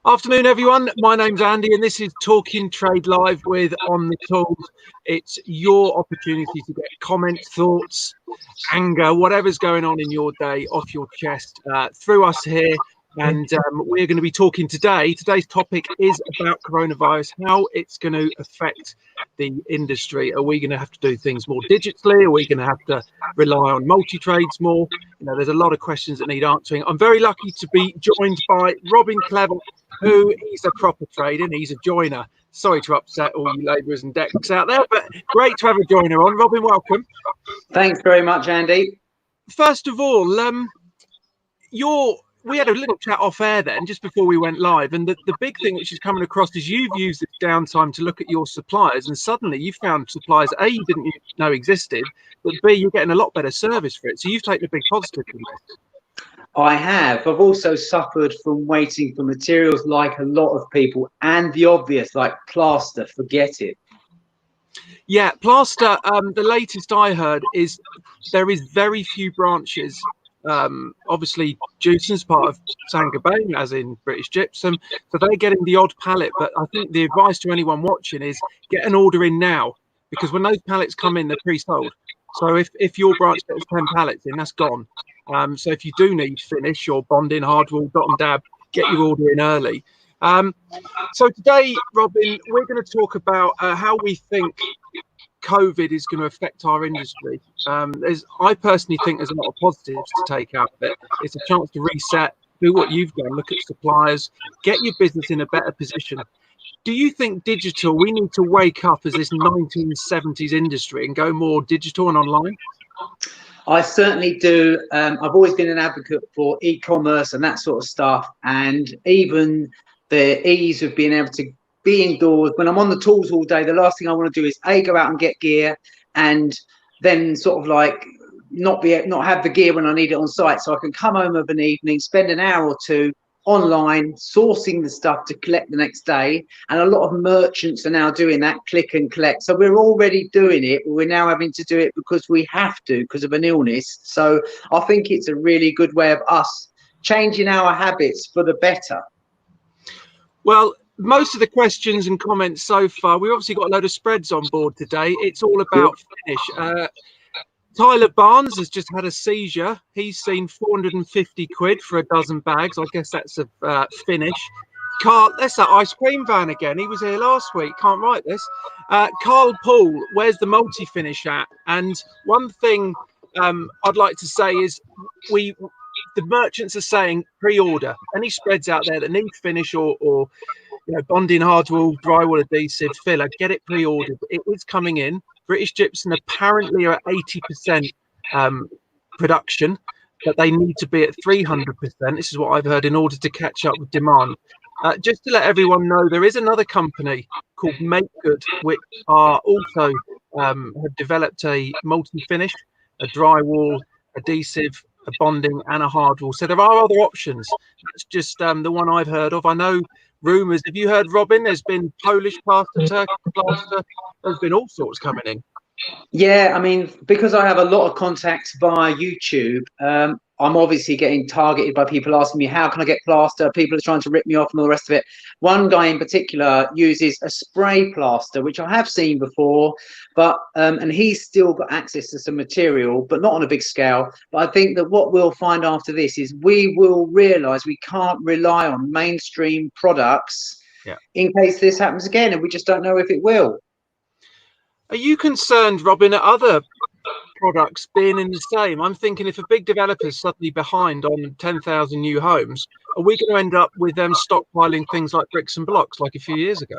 Afternoon, everyone. My name's Andy, and this is Talking Trade Live with On the Tools. It's your opportunity to get comments, thoughts, anger, whatever's going on in your day off your chest through us here. And we're going to be talking today. Today's topic is about coronavirus, how it's going to affect the industry. Are we going to have to do things more digitally? Are we going to have to rely on multi-trades more? You know, there's a lot of questions that need answering. I'm very lucky to be joined by Robin Clever, who is a proper trader and he's a joiner. Sorry to upset all you labourers and decks out there, but great to have a joiner on. Robin, welcome. Thanks very much, Andy. First of all, we had a little chat off air then just before we went live, and the big thing which is coming across is you've used this downtime to look at your suppliers, and suddenly you found suppliers A, you didn't know existed, but B, you're getting a lot better service for it. So you've taken a big positive from this. I have. I've also suffered from waiting for materials like a lot of people, and the obvious, like plaster, forget it. Yeah, plaster, the latest I heard is there is very few branches. Obviously, Jewson's part of Saint-Gobain, as in British Gypsum, so they're getting the odd pallet. But I think the advice to anyone watching is get an order in now, because when those pallets come in, they're pre-sold. So if your branch gets 10 pallets in, that's gone. So if you do need finish or bonding, hardwood, dot and dab, get your order in early. So today, Robin, we're going to talk about how we think COVID is going to affect our industry. I personally think there's a lot of positives to take out of it. It's a chance to reset, do what you've done, look at suppliers, get your business in a better position. Do you think digital, we need to wake up as this 1970s industry and go more digital and online? I certainly do. I've always been an advocate for e-commerce and that sort of stuff, and even the ease of being able to be indoors. When I'm on the tools all day, the last thing I want to do is go out and get gear, and then sort of like not have the gear when I need it on site, so I can come home of an evening, spend an hour or two online sourcing the stuff to collect the next day. And a lot of merchants are now doing that, click and collect. So we're already doing it, but we're now having to do it because we have to, because of an illness. So I think it's a really good way of us changing our habits for the better. Well, most of the questions and comments so far, we've obviously got a load of spreads on board today. It's all about finish. Tyler Barnes has just had a seizure. He's seen 450 quid for a dozen bags. I guess that's a finish. Carl, that's that ice cream van again. He was here last week. Can't write this. Carl Paul, where's the multi-finish at? And one thing I'd like to say is the merchants are saying pre-order. Any spreads out there that need finish or bonding, hardwood, drywall adhesive, filler, get it pre-ordered. It is coming in. British Gypsum apparently are at 80% production, but they need to be at 300%. This is what I've heard in order to catch up with demand. Just to let everyone know, there is another company called Make Good, which are also have developed a multi-finish, a drywall, adhesive, a bonding, and a hardwall. So there are other options. That's just the one I've heard of. I know rumours. Have you heard, Robin? There's been Polish plaster, Turkish plaster. There's been all sorts coming in. Yeah, I mean, because I have a lot of contacts via YouTube, I'm obviously getting targeted by people asking me, how can I get plaster? People are trying to rip me off and all the rest of it. One guy in particular uses a spray plaster, which I have seen before, but and he's still got access to some material, but not on a big scale. But I think that what we'll find after this is we will realise we can't rely on mainstream products in case this happens again, and we just don't know if it will. Are you concerned, Robin, at other products being in the same? I'm thinking if a big developer's suddenly behind on 10,000 new homes, are we going to end up with them stockpiling things like bricks and blocks like a few years ago?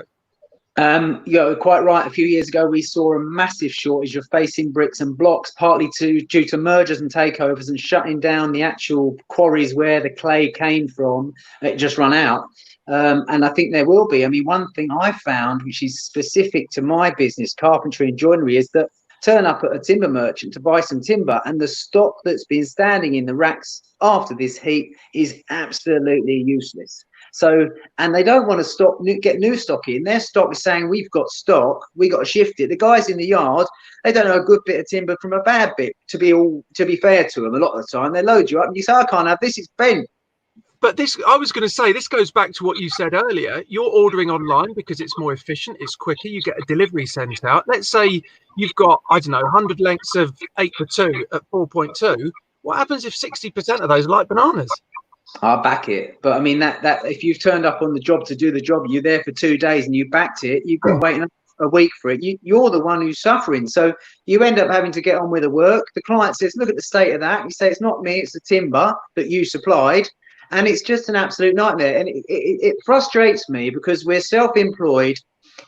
You're quite right. A few years ago, we saw a massive shortage of facing bricks and blocks, partly due to mergers and takeovers and shutting down the actual quarries where the clay came from. It just run out. And I think there will be. I mean, one thing I found, which is specific to my business, carpentry and joinery, is that turn up at a timber merchant to buy some timber, and the stock that's been standing in the racks after this heat is absolutely useless. So, and they don't want to get new stock in. Their stock is saying, we've got stock, we got to shift it. The guys in the yard, they don't know a good bit of timber from a bad bit, to be fair to them. A lot of the time they load you up and you say, I can't have this, it's bent. But this, I was going to say, this goes back to what you said earlier. You're ordering online because it's more efficient, it's quicker, you get a delivery sent out. Let's say you've got, I don't know, 100 lengths of 8x2 at 4.2. What happens if 60% of those are like bananas? I'll back it. But I mean, that if you've turned up on the job to do the job, you're there for 2 days and you backed it, you've got to wait a week for it. You're the one who's suffering. So you end up having to get on with the work. The client says, look at the state of that. You say, it's not me, it's the timber that you supplied. And it's just an absolute nightmare. And it frustrates me because we're self-employed.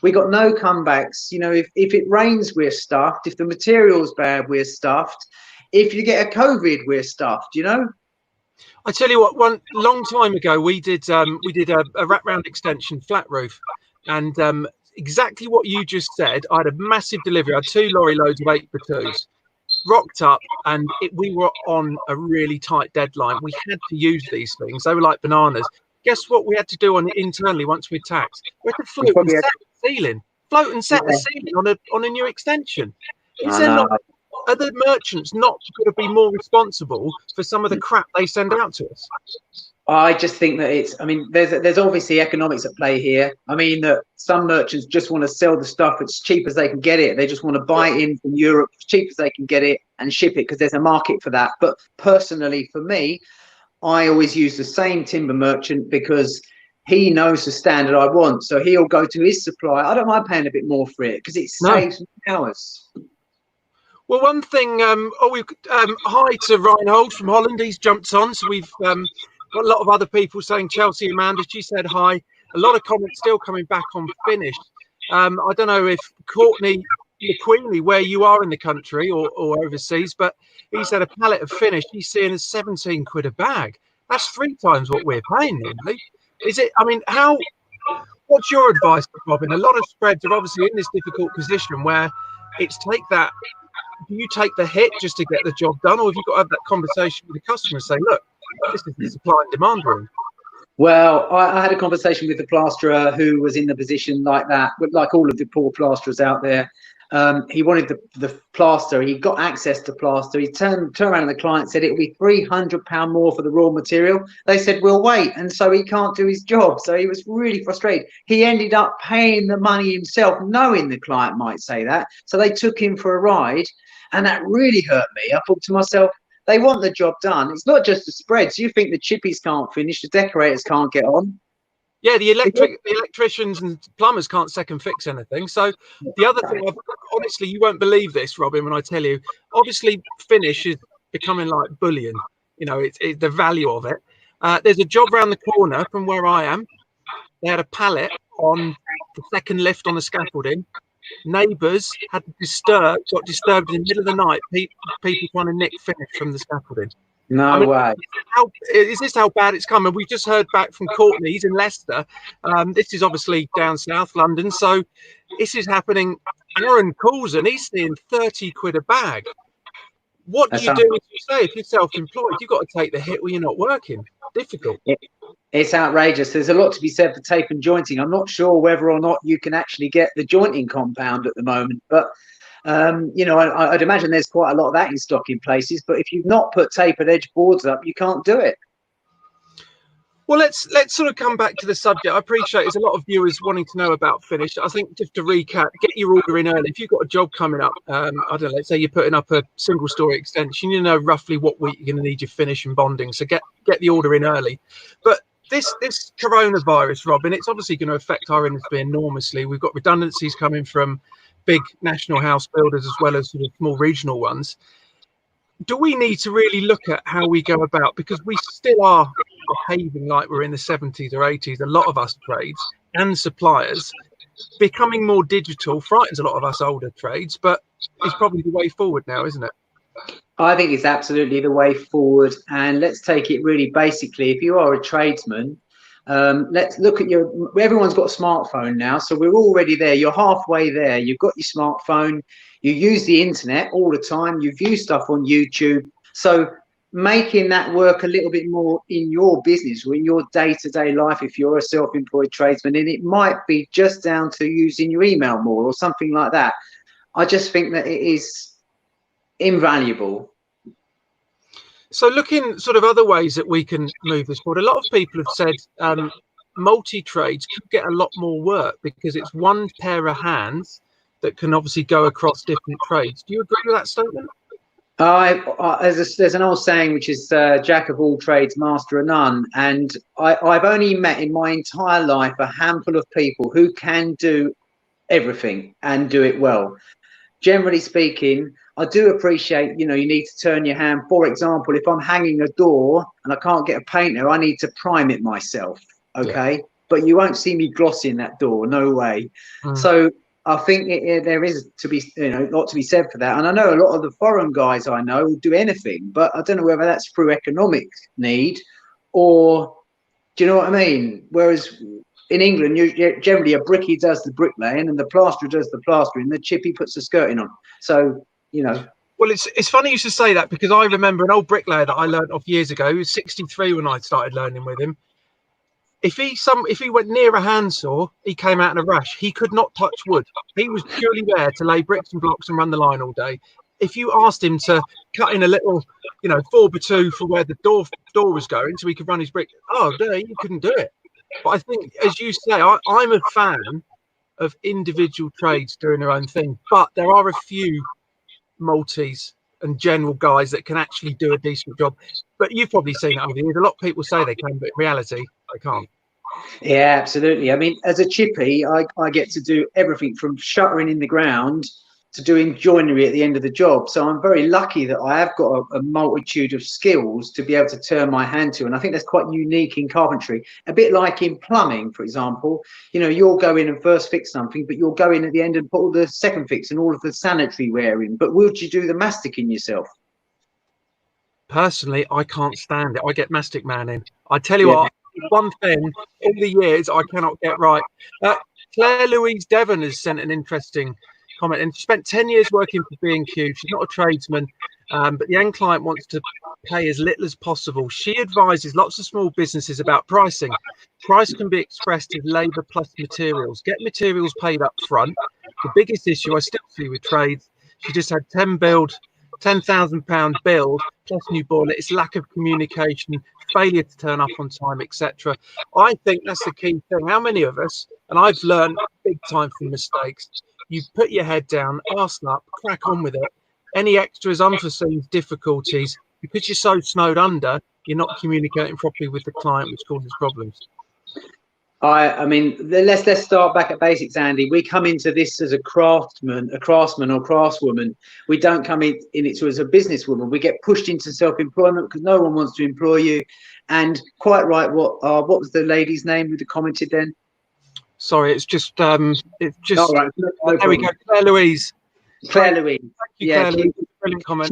We got no comebacks. You know, if it rains, we're stuffed. If the material's bad, we're stuffed. If you get a COVID, we're stuffed, you know? I tell you what, one long time ago, we did a wraparound extension flat roof. And exactly what you just said, I had a massive delivery. I had 2 lorry loads of 8x2s. Rocked up, and we were on a really tight deadline. We had to use these things. They were like bananas. Guess what we had to do on it internally once we taxed? We had to float and set the ceiling. Float and set the ceiling on a new extension. Is there not, are the merchants not going to be more responsible for some of the crap they send out to us? I just think that it's, I mean, there's obviously economics at play here. I mean, that some merchants just want to sell the stuff as cheap as they can get it. They just want to buy it in from Europe as cheap as they can get it and ship it because there's a market for that. But personally, for me, I always use the same timber merchant because he knows the standard I want. So he'll go to his supplier. I don't mind paying a bit more for it because it saves hours. Well, one thing, hi to Reinhold from Holland. He's jumped on. So we've got a lot of other people saying Chelsea Amanda. She said hi. A lot of comments still coming back on Finish. I don't know if Courtney McQueenly, where you are in the country or overseas, but he said a pallet of Finish he's seeing as 17 quid a bag. That's 3 times what we're paying nearly. Is it? I mean, what's your advice, Robin? A lot of spreads are obviously in this difficult position where it's do you take the hit just to get the job done, or have you got to have that conversation with the customer and say, look, this is the supply and demand room? Well, I had a conversation with the plasterer who was in the position like that, like all of the poor plasterers out there. He wanted the plaster. He got access to plaster. He turned around to the client and said it'll be £300 more for the raw material. They said, we'll wait. And so he can't do his job. So he was really frustrated. He ended up paying the money himself, knowing the client might say that. So they took him for a ride. And that really hurt me. I thought to myself, they want the job done. It's not just the spreads. You think the chippies can't finish, the decorators can't get on. Yeah, the electricians and plumbers can't second fix anything. So the other thing, honestly, you won't believe this, Robin, when I tell you, obviously Finish is becoming like bullion. You know, it's the value of it. There's a job around the corner from where I am. They had a pallet on the second lift on the scaffolding. Neighbours got disturbed in the middle of the night. People trying to nick Finish from the scaffolding. No way. Is this how bad it's coming? We just heard back from Courtney's in Leicester. This is obviously down south London, so this is happening. Aaron calls and he's seeing 30 quid a bag. What do you do if you say if you're self-employed? You've got to take the hit when you're not working. Difficult. It's outrageous. There's a lot to be said for tape and jointing. I'm not sure whether or not you can actually get the jointing compound at the moment, but you know, I'd imagine there's quite a lot of that in stock in places. But if you've not put tapered edge boards up, you can't do it. Well, let's sort of come back to the subject. I appreciate there's a lot of viewers wanting to know about Finish. I think just to recap, get your order in early. If you've got a job coming up, I don't know, let's say you're putting up a single story extension, you know roughly what week you're going to need your finish and bonding. So get the order in early. But this coronavirus, Robin, it's obviously going to affect our industry enormously. We've got redundancies coming from big national house builders as well as sort of more regional ones. Do we need to really look at how we go about, because we still are behaving like we're in the 70s or 80s, a lot of us trades and suppliers becoming more digital frightens a lot of us older trades, but it's probably the way forward now, isn't it? I think it's absolutely the way forward. And let's take it really basically. If you are a tradesman, let's look at everyone's got a smartphone now, so we're already there. You're halfway there. You've got your smartphone, you use the internet all the time, you view stuff on YouTube. So making that work a little bit more in your business or in your day-to-day life, if you're a self-employed tradesman, and it might be just down to using your email more or something like that. I just think that it is invaluable. So looking sort of other ways that we can move this forward, a lot of people have said multi-trades could get a lot more work because it's one pair of hands that can obviously go across different trades. Do you agree with that statement? There's an old saying which is "Jack of all trades, master of none," and I've only met in my entire life a handful of people who can do everything and do it well. Generally speaking, I do appreciate, you need to turn your hand. For example, if I'm hanging a door and I can't get a painter, I need to prime it myself. Okay. Yeah. But you won't see me glossing that door. No way. So I think there is to be, a lot to be said for that. And I know a lot of the foreign guys I know do anything, but I don't know whether that's through economic need or, do you know what I mean? Whereas in England, generally a brickie does the bricklaying and the plasterer does the plastering. The chippy puts the skirting on. So, Well, it's funny you should say that because I remember an old bricklayer that I learned off years ago. He was 63 when I started learning with him. If he went near a handsaw, he came out in a rash. He could not touch wood. He was purely there to lay bricks and blocks and run the line all day. If you asked him to cut in a little, 4x2 for where the door was going so he could run his brick, you couldn't do it. But I think, as you say, I'm a fan of individual trades doing their own thing. But there are a few multis and general guys that can actually do a decent job. But you've probably seen it over the years. A lot of people say they can, but in reality, they can't. Yeah, absolutely. I mean, as a chippy, I get to do everything from shuttering in the ground to doing joinery at the end of the job. So I'm very lucky that I have got a multitude of skills to be able to turn my hand to. And I think that's quite unique in carpentry. A bit like in plumbing, for example, you'll go in and first fix something, but you'll go in at the end and put all the second fix and all of the sanitary wear in. But would you do the masticing yourself? Personally, I can't stand it. I get mastic man in. I tell you what, one thing all the years I cannot get right. Claire Louise Devon has sent an interesting comment, and she spent 10 years working for B&Q. She's not a tradesman, but the end client wants to pay as little as possible. She advises lots of small businesses about pricing. Price can be expressed as labour plus materials. Get materials paid up front. The biggest issue I still see with trades, she just had £10,000 build plus new boiler. It's lack of communication, failure to turn up on time, etc. I think that's the key thing. How many of us, and I've learned big time from mistakes, you put your head down, arse up, crack on with it. Any extras, unforeseen difficulties, because you're so snowed under, you're not communicating properly with the client, which causes problems. I mean, let's start back at basics, Andy. We come into this as a craftsman or craftswoman. We don't come in it as a businesswoman. We get pushed into self-employment because no one wants to employ you. And quite right, what was the lady's name who commented then? Sorry, it's just all right. There we go, Claire Louise. Claire Louise. Claire Louise. Brilliant comment.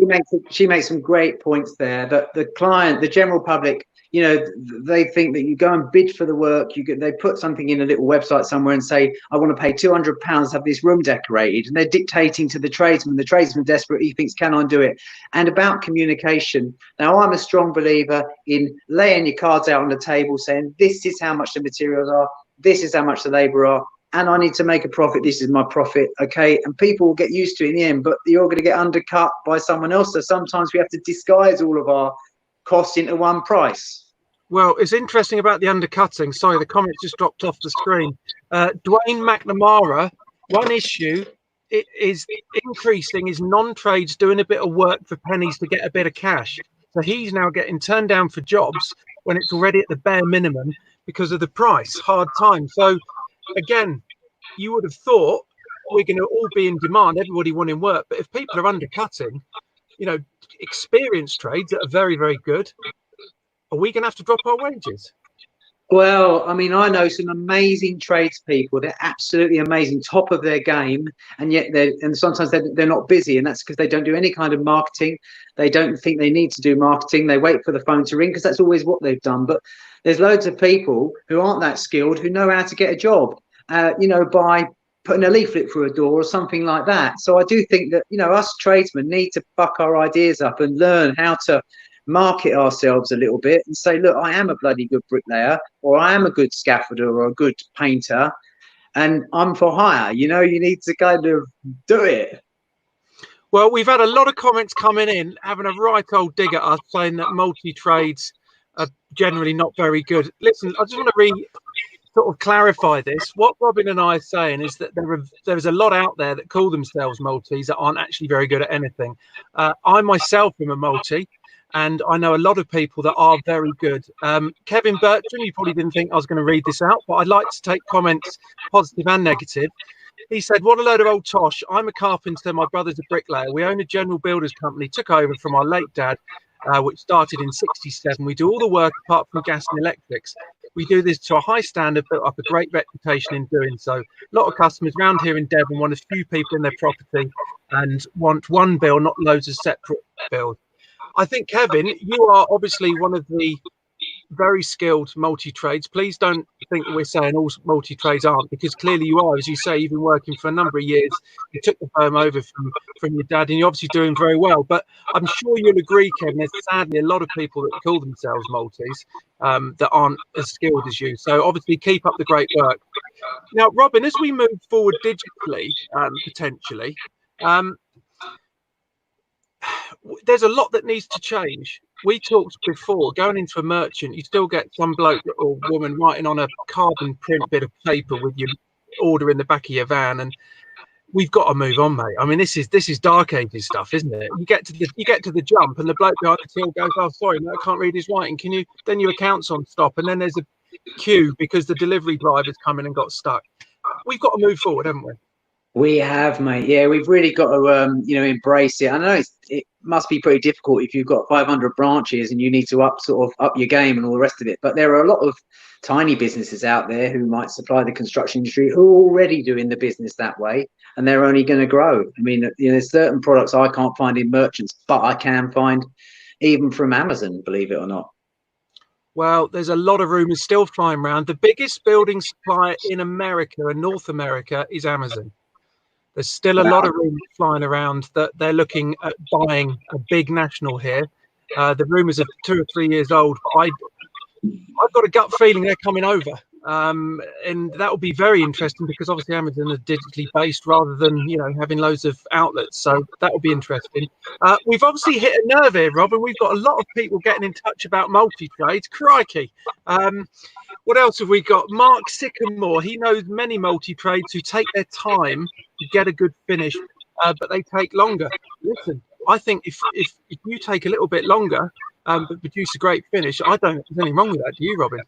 She makes some great points there. That the client, the general public, they think that you go and bid for the work. They put something in a little website somewhere and say, I want to pay £200 to have this room decorated. And they're dictating to the tradesman. The tradesman desperate, he thinks, can I do it? And about communication. Now, I'm a strong believer in laying your cards out on the table, saying, this is how much the materials are. This is how much the labour are. And I need to make a profit. This is my profit. Okay. And people will get used to it in the end, but you're going to get undercut by someone else. So sometimes we have to disguise all of our costs into one price. Well, it's interesting about the undercutting. Sorry, the comment just dropped off the screen. Dwayne McNamara, one issue it is increasing is non-trades doing a bit of work for pennies to get a bit of cash. So he's now getting turned down for jobs when it's already at the bare minimum because of the price, hard time. So again, you would have thought we're going to all be in demand, everybody wanting work. But if people are undercutting, experienced trades that are very, very good, are we going to have to drop our wages? Well, I mean, I know some amazing tradespeople. They're absolutely amazing, top of their game, and yet sometimes they're not busy, and that's because they don't do any kind of marketing. They don't think they need to do marketing. They wait for the phone to ring because that's always what they've done. But there's loads of people who aren't that skilled who know how to get a job, by putting a leaflet through a door or something like that. So I do think that us tradesmen need to fuck our ideas up and learn how to market ourselves a little bit and say, look, I am a bloody good bricklayer, or I am a good scaffolder or a good painter, and I'm for hire. You need to kind of do it. Well, we've had a lot of comments coming in, having a right old dig at us, saying that multi-trades are generally not very good. Listen, I just want to sort of clarify this. What Robin and I are saying is that there's a lot out there that call themselves multis that aren't actually very good at anything. I myself am a multi, and I know a lot of people that are very good. Kevin Bertram, you probably didn't think I was going to read this out, but I'd like to take comments, positive and negative. He said, what a load of old tosh. I'm a carpenter. My brother's a bricklayer. We own a general builders company, took over from our late dad, which started in 67. We do all the work apart from gas and electrics. We do this to a high standard, built up a great reputation in doing so. A lot of customers around here in Devon want a few people in their property and want one bill, not loads of separate bills. I think, Kevin, you are obviously one of the very skilled multi-trades. Please don't think that we're saying all multi-trades aren't, because clearly you are. As you say, you've been working for a number of years. You took the firm over from your dad, and you're obviously doing very well. But I'm sure you'll agree, Kevin, there's sadly a lot of people that call themselves multis that aren't as skilled as you. So obviously keep up the great work. Now, Robin, as we move forward digitally, potentially, there's a lot that needs to change. We talked before, going into a merchant, you still get some bloke or woman writing on a carbon print bit of paper with your order in the back of your van, and we've got to move on, mate. I mean, this is dark ages stuff, isn't it? You get to the jump, and the bloke behind the till goes, "Oh, sorry, no, I can't read his writing. Can you?" Then your account's on stop, and then there's a queue because the delivery driver's come in and got stuck. We've got to move forward, haven't we? We have, mate. Yeah, we've really got to, embrace it. I know it must be pretty difficult if you've got 500 branches and you need to up your game and all the rest of it. But there are a lot of tiny businesses out there who might supply the construction industry who are already doing the business that way, and they're only going to grow. I mean, there's certain products I can't find in merchants, but I can find even from Amazon, believe it or not. Well, there's a lot of rumors still flying around. The biggest building supplier in America and North America is Amazon. There's still a lot of rumors flying around that they're looking at buying a big national here. The rumors are 2 or 3 years old, but I've got a gut feeling they're coming over. And that will be very interesting because obviously Amazon are digitally based rather than, having loads of outlets. So that will be interesting. We've obviously hit a nerve here, Rob, and we've got a lot of people getting in touch about multi-trades. Crikey. What else have we got? Mark Sycamore. He knows many multi-trades who take their time to get a good finish, but they take longer. Listen, I think if you take a little bit longer, but produce a great finish, I don't think there's anything wrong with that. Do you, Robin?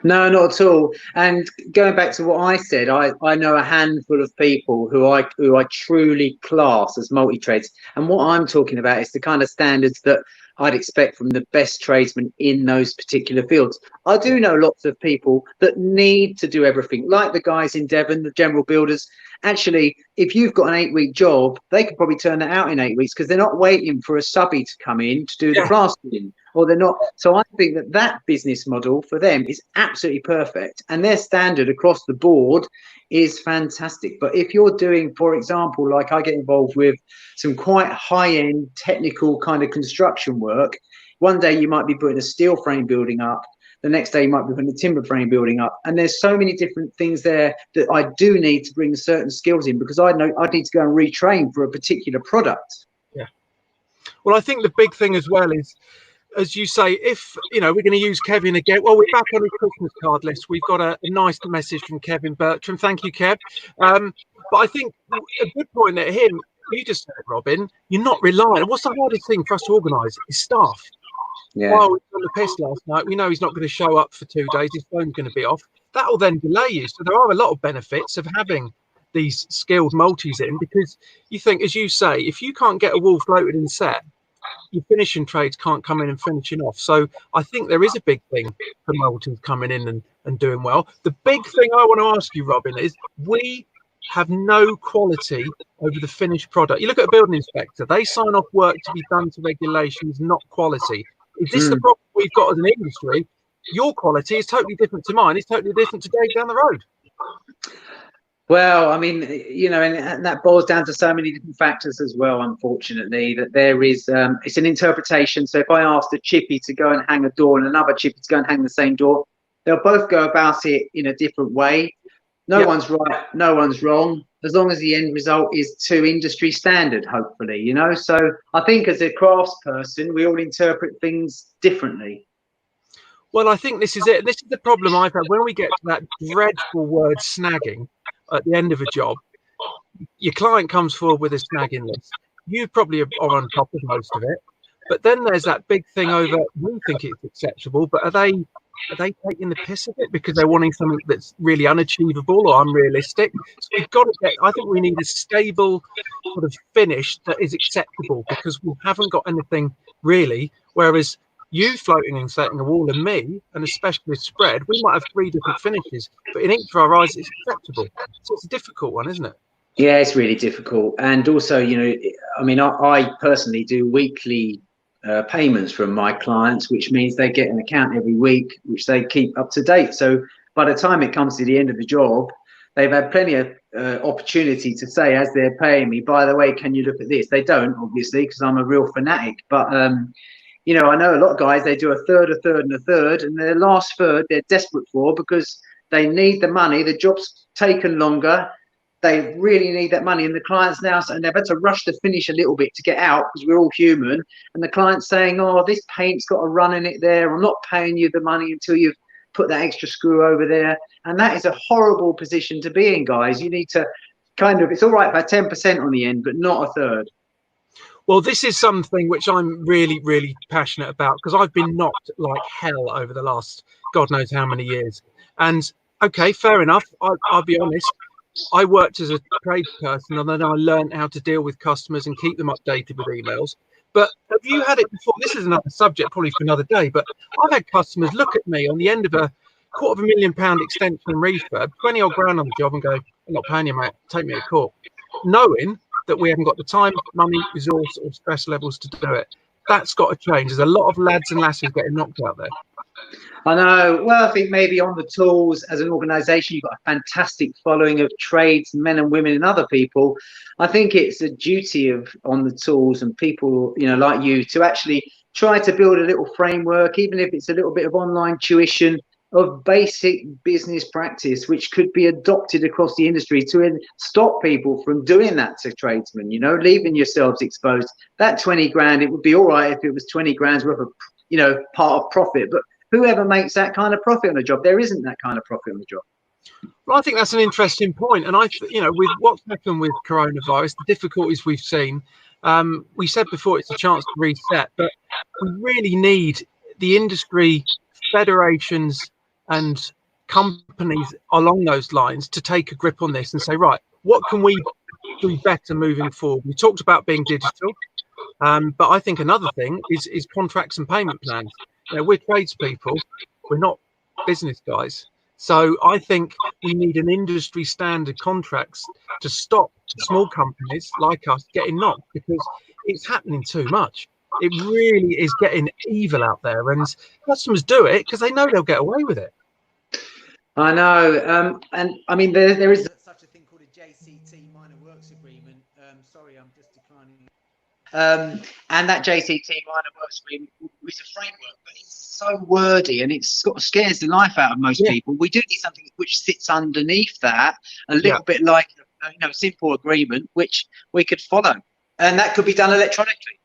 No, not at all. And going back to what I said, I know a handful of people who I truly class as multi-trades. And what I'm talking about is the kind of standards that I'd expect from the best tradesmen in those particular fields. I do know lots of people that need to do everything, like the guys in Devon, the general builders. Actually, if you've got an 8-week job, they could probably turn that out in 8 weeks because they're not waiting for a subby to come in to do the plastering, or they're not. So I think that business model for them is absolutely perfect, and their standard across the board is fantastic. But if you're doing, for example, like I get involved with some quite high-end technical kind of construction work, one day you might be putting a steel frame building up, the next day you might be putting a timber frame building up, and there's so many different things there that I do need to bring certain skills in because I know I need to go and retrain for a particular product. Yeah. Well, I think the big thing as well is, as you say, if we're going to use Kevin again, well, we're back on his Christmas card list. We've got a nice message from Kevin Bertram. Thank you, Kev. But I think a good point at him, you just said, Robin, you're not relying. What's the hardest thing for us to organise? Is staff. Yeah. While we were on the piss last night, we know he's not going to show up for 2 days. His phone's going to be off. That will then delay you. So there are a lot of benefits of having these skilled multis in, because you think, as you say, if you can't get a wall floated and set, your finishing trades can't come in and finishing off. So I think there is a big thing for multis coming in and doing well. The big thing I want to ask you, Robin, is we have no quality over the finished product. You look at a building inspector, they sign off work to be done to regulations, not quality. Is this the problem we've got as an industry? Your quality is totally different to mine. It's totally different to Dave down the road. Well, I mean, and that boils down to so many different factors as well, unfortunately, that there is, it's an interpretation. So if I asked a chippy to go and hang a door and another chippy to go and hang the same door, they'll both go about it in a different way. No one's right, no one's wrong. as long as the end result is to industry standard, hopefully, you know. So I think as a craftsperson, we all interpret things differently. Well, I think this is it. This is the problem I've had when we get to that dreadful word snagging at the end of a job. Your client comes forward with a snagging list. You probably are on top of most of it, but then there's that big thing over. We think it's acceptable, but are they taking the piss of it because they're wanting something that's really unachievable or unrealistic? So we've got to get. I think we need a stable sort of finish that is acceptable because we haven't got anything really. Whereas you floating and setting a wall and me and a specialist spread, we might have three different finishes, but in ink for our eyes, it's acceptable. So it's a difficult one, isn't it? Yeah, it's really difficult. And also, you know, I mean, I personally do weekly payments from my clients, which means they get an account every week, which they keep up to date. So by the time it comes to the end of the job, they've had plenty of opportunity to say, as they're paying me, by the way, can you look at this? They don't, obviously, because I'm a real fanatic. But, you know, I know a lot of guys, they do a third, and a third, and their last third they're desperate for because they need the money. The job's taken longer. They really need that money, and the clients now, and they've had to rush to finish a little bit to get out because we're all human. And the client's saying, "Oh, this paint's got a run in it there. I'm not paying you the money until you've put that extra screw over there." And that is a horrible position to be in, guys. You need to kind of, it's all right about 10% on the end, but not a third. Well, this is something which I'm really, really passionate about because I've been knocked like hell over the last God knows how many years. And okay, fair enough. I'll be honest. I worked as a tradesperson and then I learned how to deal with customers and keep them updated with emails. But have you had it before? This is another subject probably for another day, but I've had customers look at me on the end of a £250,000 extension refurb, 20 odd grand on the job and go, "I'm not paying you, mate, take me to court," knowing that we haven't got the time, money, resource or stress levels to do it. That's got to change. There's a lot of lads and lasses getting knocked out there. I know. Well, I think maybe on the tools as an organisation, you've got a fantastic following of trades, men and women and other people. I think it's a duty of on the tools and people, you know, like you, to actually try to build a little framework, even if it's a little bit of online tuition of basic business practice, which could be adopted across the industry to stop people from doing that to tradesmen, you know, leaving yourselves exposed. That 20 grand, it would be all right if it was 20 grand's worth of, you know, part of profit, but whoever makes that kind of profit on a job, there isn't that kind of profit on a job. Well, I think that's an interesting point. And you know, with what's happened with coronavirus, the difficulties we've seen, we said before it's a chance to reset, but we really need the industry federations and companies along those lines to take a grip on this and say, right, what can we do better moving forward? We talked about being digital, but I think another thing is contracts and payment plans. You know, we're tradespeople, we're not business guys. So I think we need an industry standard contracts to stop small companies like us getting knocked because it's happening too much. It really is getting evil out there, and customers do it because they know they'll get away with it. I know, and I mean there is such a thing called a JCT minor works agreement. Sorry, I'm just declining. And that JCT minor works agreement is a framework, but it's so wordy and it's sort of scares the life out of most people. We do need something which sits underneath that, a little bit like you know, simple agreement which we could follow, and that could be done electronically.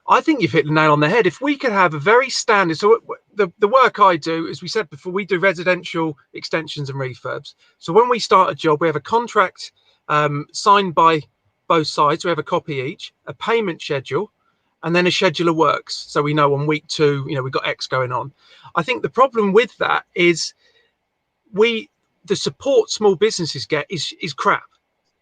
I think you've hit the nail on the head. If we could have a very standard, so the work I do, as we said before, we do residential extensions and refurbs. So when we start a job, we have a contract signed by both sides. We have a copy each, a payment schedule, and then a schedule of works. So we know on week 2, you know, we've got X going on. I think the problem with that is the support small businesses get is crap.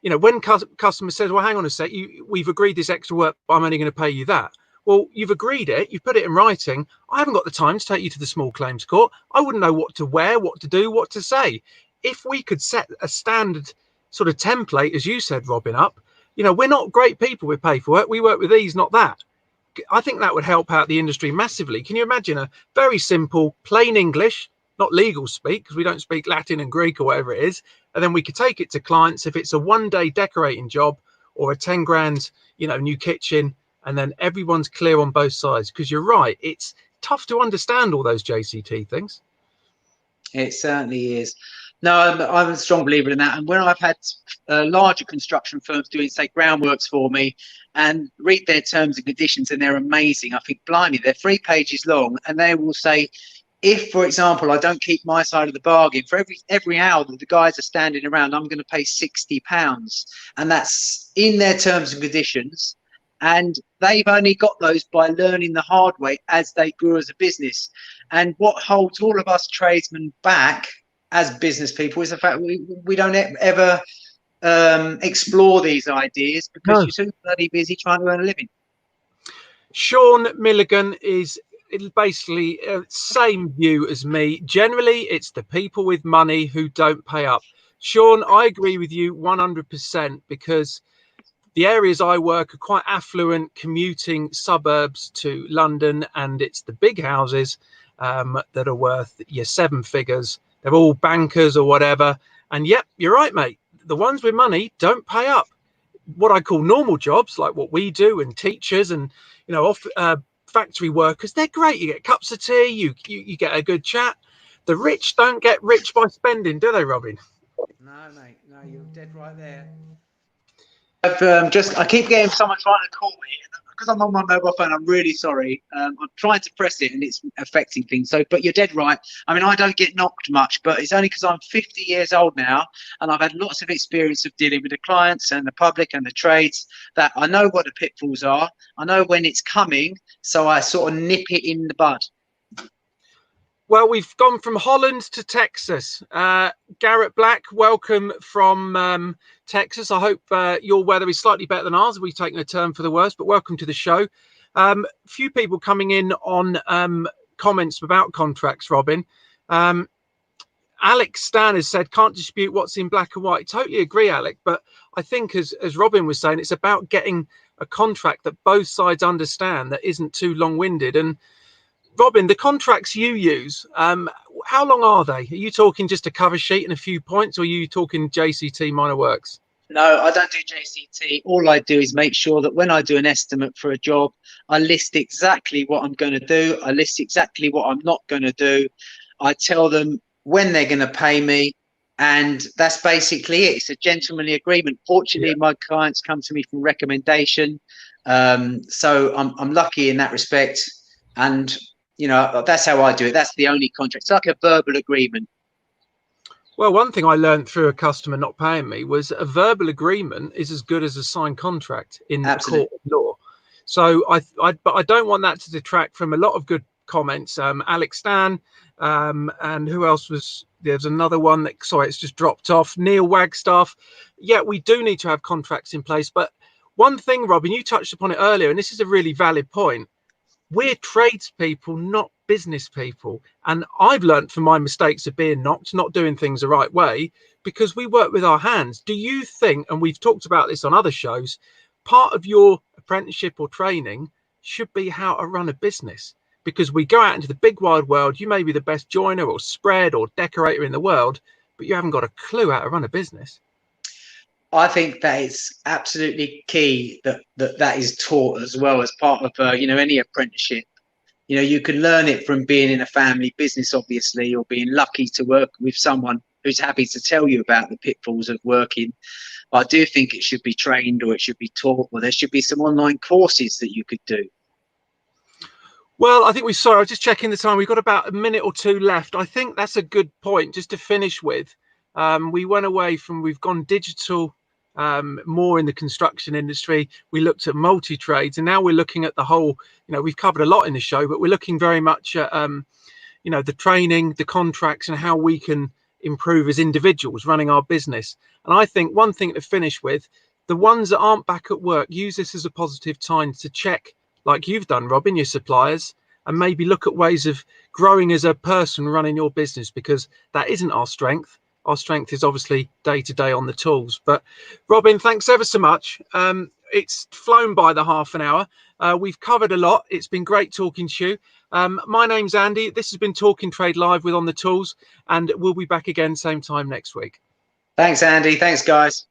You know, when customer says, well, hang on a sec, we've agreed this extra work, but I'm only going to pay you that. Well, you've agreed it, you've put it in writing. I haven't got the time to take you to the small claims court. I wouldn't know what to wear, what to do, what to say. If we could set a standard sort of template, as you said, Robin, up, you know, we're not great people with paperwork. We work with these, not that. I think that would help out the industry massively. Can you imagine a very simple, plain English, not legal speak, because we don't speak Latin and Greek or whatever it is, and then we could take it to clients if it's a one-day decorating job or a 10 grand, you know, new kitchen, and then everyone's clear on both sides. Because you're right, it's tough to understand all those JCT things. It certainly is. No, I'm a strong believer in that. And when I've had larger construction firms doing, say, groundworks for me and read their terms and conditions, and they're amazing. I think, blimey, they're 3 pages long, and they will say, if, for example, I don't keep my side of the bargain, for every hour that the guys are standing around, I'm going to pay £60, and that's in their terms and conditions. And they've only got those by learning the hard way as they grew as a business. And what holds all of us tradesmen back as business people is the fact we don't ever explore these ideas because you're so bloody busy trying to earn a living. Sean Milligan is basically same view as me. Generally, it's the people with money who don't pay up. Sean, I agree with you 100% because the areas I work are quite affluent, commuting suburbs to London, and it's the big houses that are worth your 7 figures. They're all bankers or whatever. And yep, you're right, mate. The ones with money don't pay up. What I call normal jobs, like what we do, and teachers and factory workers, they're great. You get cups of tea, you get a good chat. The rich don't get rich by spending, do they, Robin? No, mate. No, you're dead right there. I keep getting someone trying to call me because I'm on my mobile phone. I'm really sorry. I'm trying to press it and it's affecting things. So, but you're dead right. I mean, I don't get knocked much, but it's only because I'm 50 years old now and I've had lots of experience of dealing with the clients and the public and the trades that I know what the pitfalls are. I know when it's coming, so I sort of nip it in the bud. Well, we've gone from Holland to Texas. Garrett Black, welcome from Texas. I hope your weather is slightly better than ours. We've taken a turn for the worse, but welcome to the show. Few people coming in on comments about contracts, Robin. Alex Stan has said, can't dispute what's in black and white. Totally agree, Alec. But I think, as Robin was saying, it's about getting a contract that both sides understand that isn't too long-winded. And Robin, the contracts you use, how long are they? Are you talking just a cover sheet and a few points, or are you talking JCT minor works? No, I don't do JCT. All I do is make sure that when I do an estimate for a job, I list exactly what I'm going to do. I list exactly what I'm not going to do. I tell them when they're going to pay me. And that's basically it. It's a gentlemanly agreement. Fortunately, my clients come to me from recommendation. So I'm lucky in that respect. And that's how I do it. That's the only contract. It's like a verbal agreement. Well, one thing I learned through a customer not paying me was a verbal agreement is as good as a signed contract in the court of law. So but I don't want that to detract from a lot of good comments. Alex Stan, and who else was there's another one that it's just dropped off. Neil Wagstaff. Yeah, we do need to have contracts in place. But one thing, Robin, you touched upon it earlier, and this is a really valid point. We're tradespeople, not business people. And I've learned from my mistakes of being knocked, not doing things the right way, because we work with our hands. Do you think, and we've talked about this on other shows, part of your apprenticeship or training should be how to run a business? Because we go out into the big wide world, you may be the best joiner or spread or decorator in the world, but you haven't got a clue how to run a business. I think that is absolutely key that is taught as well as part of any apprenticeship. You can learn it from being in a family business, obviously, or being lucky to work with someone who's happy to tell you about the pitfalls of working. But I do think it should be trained, or it should be taught, or there should be some online courses that you could do. Well, I think I was just checking the time. We've got about a minute or two left. I think that's a good point just to finish with. We've gone digital, more in the construction industry. We looked at multi-trades, and now we're looking at the whole, we've covered a lot in the show, but we're looking very much at, the training, the contracts, and how we can improve as individuals running our business. And I think one thing to finish with, the ones that aren't back at work, use this as a positive time to check, like you've done, Robin, your suppliers, and maybe look at ways of growing as a person running your business, because that isn't our strength. Our strength is obviously day to day on the tools. But Robin, thanks ever so much. It's flown by the half an hour. We've covered a lot. It's been great talking to you. My name's Andy. This has been Talking Trade Live with On the Tools, and we'll be back again same time next week. Thanks, Andy. Thanks, guys.